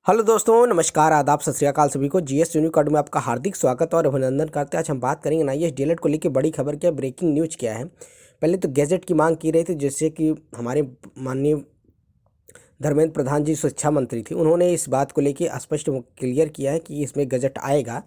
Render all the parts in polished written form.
Hello दोस्तों, नमस्कार, आदाब, सत श्री अकाल सभी को। जीएस यूनिकॉड में आपका हार्दिक स्वागत और अभिनंदन करते हैं। आज हम बात करेंगे एनआईएस डीएलएड को लेकर बड़ी खबर क्या, ब्रेकिंग न्यूज़ क्या है। पहले तो गैजेट की मांग की रही थी, जिससे कि हमारे माननीय धर्मेंद्र प्रधान जी शिक्षा मंत्री थे, उन्होंने इस बात को लेकर स्पष्ट क्लियर किया है कि इसमें गजट आएगा।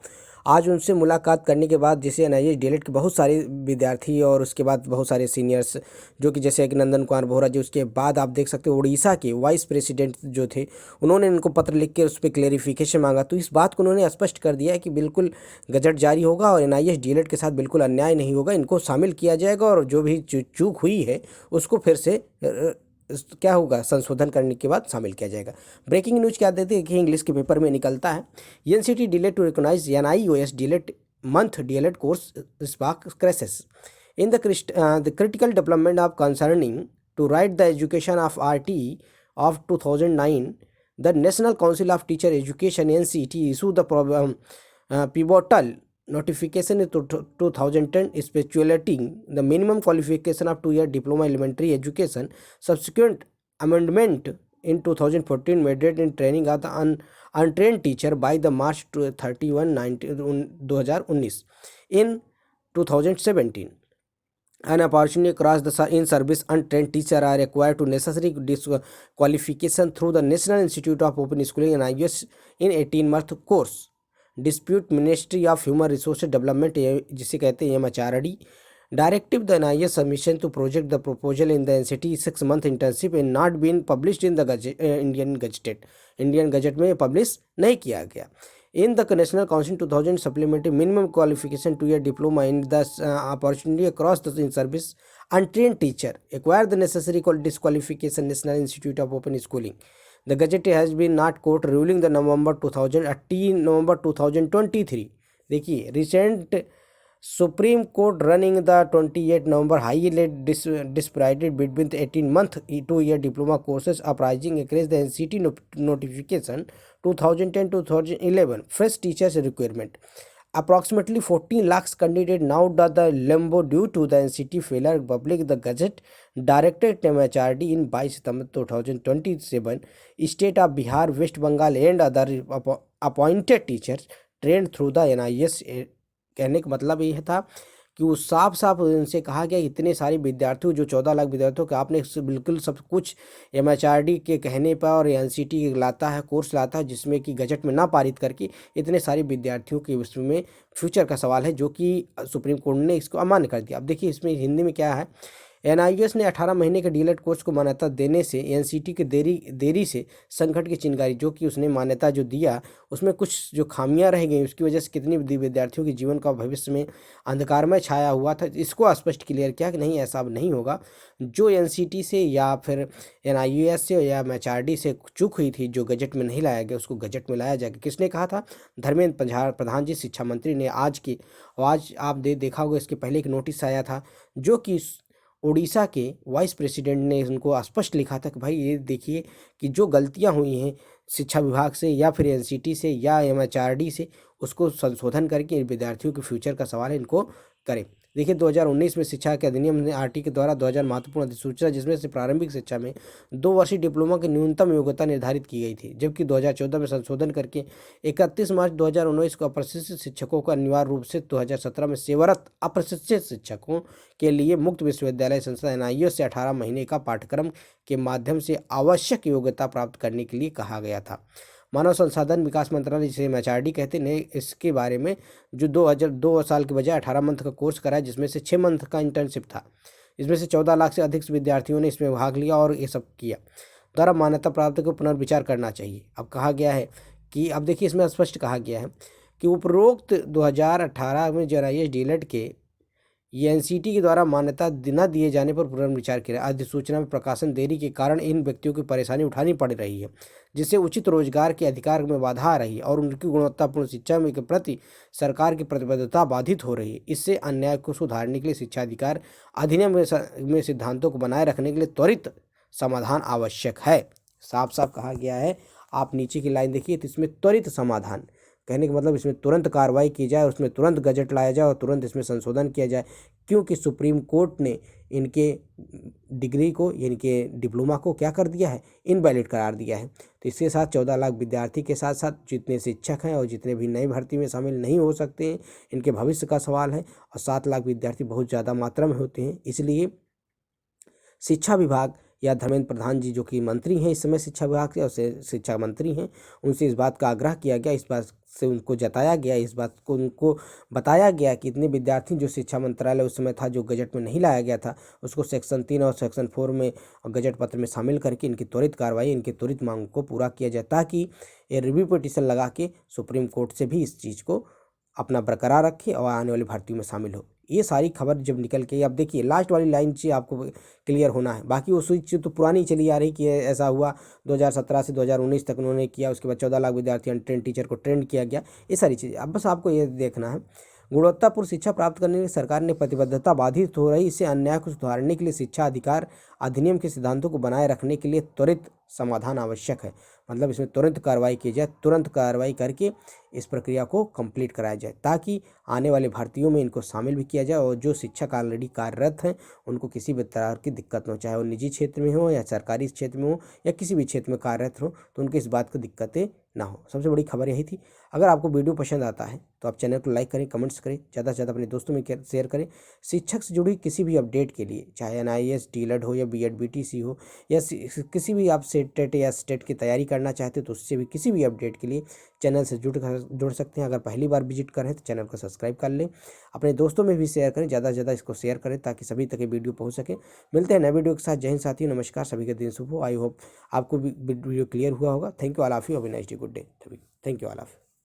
आज उनसे मुलाकात करने के बाद जैसे एनआईएस डीएलएड के बहुत सारे विद्यार्थी और उसके बाद बहुत सारे सीनियर्स, जो कि जैसे कि नंदन कुमार बोहरा जी, उसके बाद आप देख सकते हो उड़ीसा के वाइस प्रेसिडेंट जो थे, उन्होंने इनको पत्र लिख के उस पर क्लेरिफिकेशन मांगा। तो इस बात को उन्होंने स्पष्ट कर दिया है कि बिल्कुल गजट जारी होगा और एनआईएस डीएलएड के साथ बिल्कुल अन्याय नहीं होगा, इनको शामिल किया जाएगा और जो भी चूक हुई है उसको फिर से क्या होगा, संशोधन करने के बाद शामिल किया जाएगा। ब्रेकिंग न्यूज़ क्या देते हैं कि इंग्लिश के पेपर में निकलता है, NCT DElEd to recognise NIOS DElEd month DElEd course spark crisis in the critical development of concerning to write the education of RT of 2009. The National Council of Teacher Education NCT issued the pivotal notification in 2010 specificating the minimum qualification of 2-year diploma elementary education. Subsequent amendment in 2014 made it in training of the untrained teacher by the March 2019. In 2017, an opportunity across the in-service untrained teacher are required to necessary qualification through the National Institute of Open Schooling and IUS in 18-month course. Dispute ministry of human resource development, जिसे कहते हैं MHRD, directive the NIS submission to project the proposal in the NCT 6 month internship in not been published in the Indian gazette में पब्लिश नहीं किया गया। In the National Council 2000 supplementary minimum qualification 2-year diploma in the opportunity across the in-service untrained teacher acquire the necessary disqualification National Institute of Open Schooling. The Gazette has been not court ruling the November 2023. देखिए, recent Supreme Court running the 28 November highly disparate between the 18-month 2-year diploma courses uprising against the NCT notification 2010-2011 fresh teachers requirement. Approximately 14 lakhs candidates now the limbo due to the NCT failure. Public the Gazette directed MHRD in 22 September 2027. State of Bihar, West Bengal and other appointed teachers trained through the NIS. कहने का मतलब ये था कि वो साफ साफ उनसे कहा गया, इतने सारे विद्यार्थियों, जो 14 लाख विद्यार्थियों का आपने बिल्कुल सब कुछ एमएचआरडी के कहने पर और एनसीटी लाता है, कोर्स लाता है, जिसमें कि गजट में ना पारित करके इतने सारे विद्यार्थियों के उसमें फ्यूचर का सवाल है, जो कि सुप्रीम कोर्ट ने इसको अमान्य कर दिया। अब देखिए इसमें हिंदी में क्या है, एनआईएस ने 18 महीने के डीएलएड कोर्स को मान्यता देने से एनसीटी के देरी से संकट की चिंगारी, जो कि उसने मान्यता जो दिया उसमें कुछ जो खामियां रह गई, उसकी वजह से कितनी विद्यार्थियों के जीवन का भविष्य में अंधकारमय छाया हुआ था। इसको स्पष्ट क्लियर किया कि नहीं, ऐसा अब नहीं होगा। जो एनसीटी से या फिर एनआईएस से या एमएचआरडी से चूक हुई थी, जो गजट में नहीं लाया गया, उसको गजट में लाया जाएगा। किसने कहा था? धर्मेंद्र प्रधान जी शिक्षा मंत्री ने। आज आप देखा होगा, इसके पहले एक नोटिस आया था, जो कि उड़ीसा के वाइस प्रेसिडेंट ने उनको स्पष्ट लिखा था कि भाई ये देखिए कि जो गलतियां हुई हैं शिक्षा विभाग से या फिर एनसीटी से या एमएचआरडी से, उसको संशोधन करके विद्यार्थियों के फ्यूचर का सवाल है, इनको करें। देखिए 2019 में शिक्षा के अधिनियम ने आरटी के द्वारा 2000 महत्वपूर्ण अधिसूचना, जिसमें से प्रारंभिक शिक्षा में 2 वर्षीय डिप्लोमा की न्यूनतम योग्यता निर्धारित की गई थी, जबकि 2014 में संशोधन करके 31 मार्च 2019 को अप्रशिक्षित शिक्षकों को अनिवार्य रूप से 2017 में सेवारत अप्रशिक्षित शिक्षकों के लिए मुक्त विश्वविद्यालय संस्था एनआईएस से 18 महीने का पाठ्यक्रम के माध्यम से आवश्यक योग्यता प्राप्त करने के लिए कहा गया था। मानव संसाधन विकास मंत्रालय, जिसे एमएचआरडी कहते ने इसके बारे में जो 2 साल के बजाय 18 मंथ का कोर्स कराया, जिसमें से 6 मंथ का इंटर्नशिप था। इसमें से 14 लाख से अधिक विद्यार्थियों ने इसमें भाग लिया और ये सब किया। द्वारा मान्यता प्राप्त को पुनर्विचार करना चाहिए। अब कहा गया है कि अब देखिए इसमें स्पष्ट कहा गया है कि उपरोक्त 2018 में जो एनआईएस डीएलएड के एनसीटी के द्वारा मान्यता न दिए जाने पर पुनर्विचार किया। अधिसूचना में प्रकाशन देरी के कारण इन व्यक्तियों की परेशानी उठानी पड़ रही है, जिससे उचित रोजगार के अधिकार में बाधा आ रही है और उनकी गुणवत्तापूर्ण शिक्षा के प्रति सरकार की प्रतिबद्धता बाधित हो रही है। इससे अन्याय को सुधारने के लिए शिक्षा अधिकार अधिनियम में सिद्धांतों को बनाए रखने के लिए त्वरित समाधान आवश्यक है। साफ साफ कहा गया है। आप नीचे की लाइन देखिए तो इसमें त्वरित समाधान, कहने का मतलब इसमें तुरंत कार्रवाई की जाए और उसमें तुरंत गजट लाया जाए और तुरंत इसमें संशोधन किया जाए, क्योंकि सुप्रीम कोर्ट ने इनके डिग्री को, इनके डिप्लोमा को क्या कर दिया है, इनवैलिड करार दिया है। तो इसके साथ 14 लाख विद्यार्थी के साथ साथ जितने शिक्षक हैं और जितने भी नई भर्ती में शामिल नहीं हो सकते हैं, इनके भविष्य का सवाल है। और 7 लाख विद्यार्थी बहुत ज़्यादा मात्रा में होते हैं, इसलिए शिक्षा विभाग या धर्मेंद्र प्रधान जी जो कि मंत्री हैं इस समय शिक्षा विभाग के और शिक्षा मंत्री हैं, उनसे इस बात का आग्रह किया गया, इस बात से उनको जताया गया, इस बात को उनको बताया गया कि इतने विद्यार्थी जो शिक्षा मंत्रालय उस समय था, जो गजट में नहीं लाया गया था, उसको सेक्शन 3 और सेक्शन 4 में गजट पत्र में शामिल करके इनकी त्वरित कार्रवाई, इनकी त्वरित मांग को पूरा किया जाए, ताकि ये रिव्यू पिटीशन लगा के सुप्रीम कोर्ट से भी इस चीज़ को अपना बरकरार रखे और आने वाली भर्तियों में शामिल हो। ये सारी खबर जब निकल के, अब देखिए लास्ट वाली लाइन से आपको क्लियर होना है, बाकी वो स्विच तो पुरानी चली आ रही कि ऐसा हुआ 2017 से 2019 तक उन्होंने किया, उसके बाद 14 लाख विद्यार्थी अनट्रेंड टीचर को ट्रेंड किया गया, ये सारी चीज़ें। अब बस आपको ये देखना है, गुणवत्तापूर्ण शिक्षा प्राप्त करने की सरकार ने प्रतिबद्धता बाधित हो रही, इससे अन्याय को सुधारने के लिए शिक्षा अधिकार अधिनियम के सिद्धांतों को बनाए रखने के लिए त्वरित समाधान आवश्यक है। मतलब इसमें तुरंत कार्रवाई की जाए, तुरंत कार्रवाई करके इस प्रक्रिया को कंप्लीट कराया जाए, ताकि आने वाले भर्तियों में इनको शामिल भी किया जाए और जो शिक्षक ऑलरेडी कार्यरत हैं उनको किसी भी तरह की दिक्कत न हो, चाहे वो निजी क्षेत्र में हो या सरकारी क्षेत्र में हो या किसी भी क्षेत्र में कार्यरत हो, तो उनकी इस बात को दिक्कतें ना हो। सबसे बड़ी खबर यही थी। अगर आपको वीडियो पसंद आता है तो आप चैनल को लाइक करें, कमेंट्स करें, ज़्यादा से ज़्यादा अपने दोस्तों में शेयर करें। शिक्षक से जुड़ी किसी भी अपडेट के लिए, चाहे NIS डीएलएड हो या बीएड BTC हो या किसी भी आप टेट या स्टेट की तैयारी करना चाहते हो, तो उससे भी किसी भी अपडेट के लिए चैनल से जुड़ सकते हैं। अगर पहली बार विजिट करें तो चैनल को सब्सक्राइब कर लें, अपने दोस्तों में भी शेयर करें, ज़्यादा से ज़्यादा इसको शेयर करें ताकि सभी तक ये वीडियो पहुंच सके। मिलते हैं नए वीडियो के साथ। जय हिंद साथियों, नमस्कार, सभी का दिन शुभ हो। आई होप आपको वीडियो क्लियर हुआ होगा। Thank you, all of you, have a nice day, good day. Thank you, all of you.